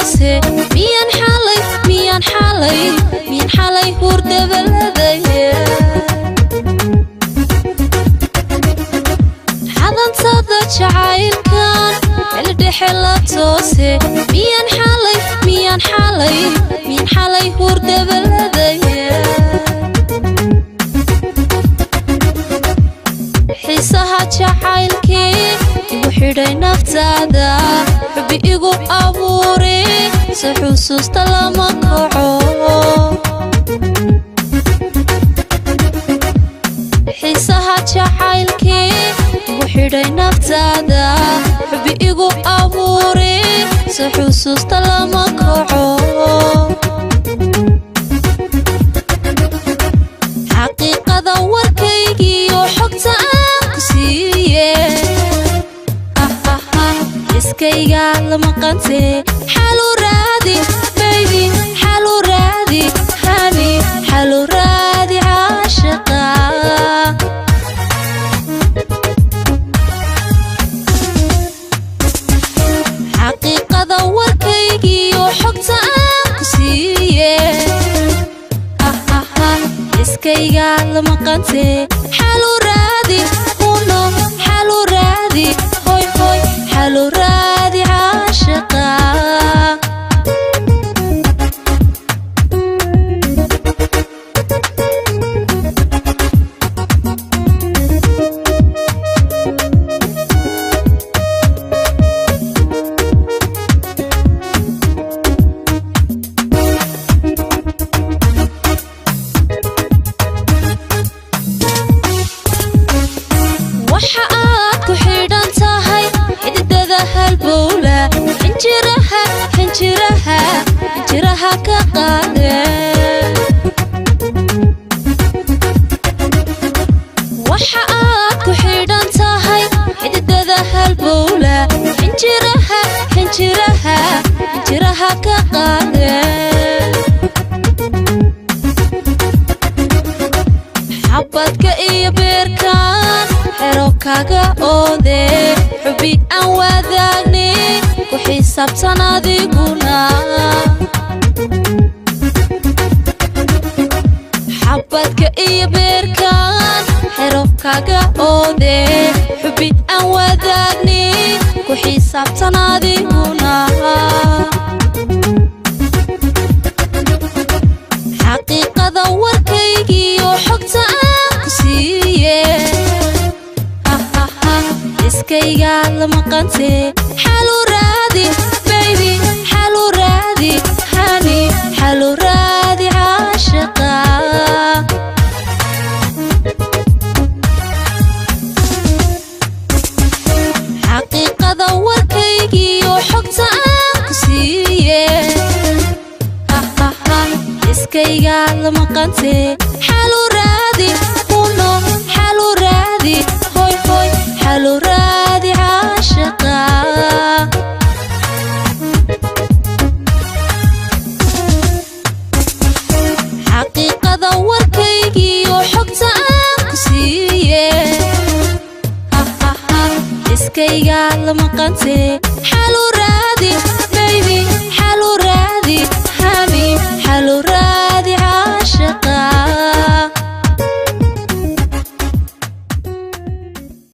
توسي ميان حالي هورد بلدي حضن صدى شعايل كان بلدي حلا توسي ميان حالي هورد بلدي حيسها شعايلكي وحيدي نفتادا حبي إيقو أبوري سحوسوس تلما كوعو حيسها شعايلكي وحيدي نفتادا حبي إيقو أبوري سحوسوس تلما كوعو حقيقة وركيكي وحقتا iskayga lama qante xalu raadi baby xalu raadi hani xalu raadi aashiqa xaqiiqada warkaygiyo xogta aan ku siiye iskayga lama qante xalu raadi uno xalu raadi hoy xalu raadi aashiqa waxa aad ku xidhan tahay xididada halbowla xinjiraha ka qaade waxa aad ku xidhan tahay xididada halbowla xinjiraha ka qaade xabadka iyo beerkan xero kaga oode xubi aan wadaagni ku xisaabtan adiguna xabadka iyo beerkan xero kaga oode xubi aan wadaagni ku xisaabtan adiguna xaqiiqada warkaygiyo xogta aan ku siiye iskayga lama qante xalu raadi baby xalu raadi hani xalu raadi aashiqa xaqiiqada warkaygiyo xogta aan ku siiye iskayga lama qante xalu raadi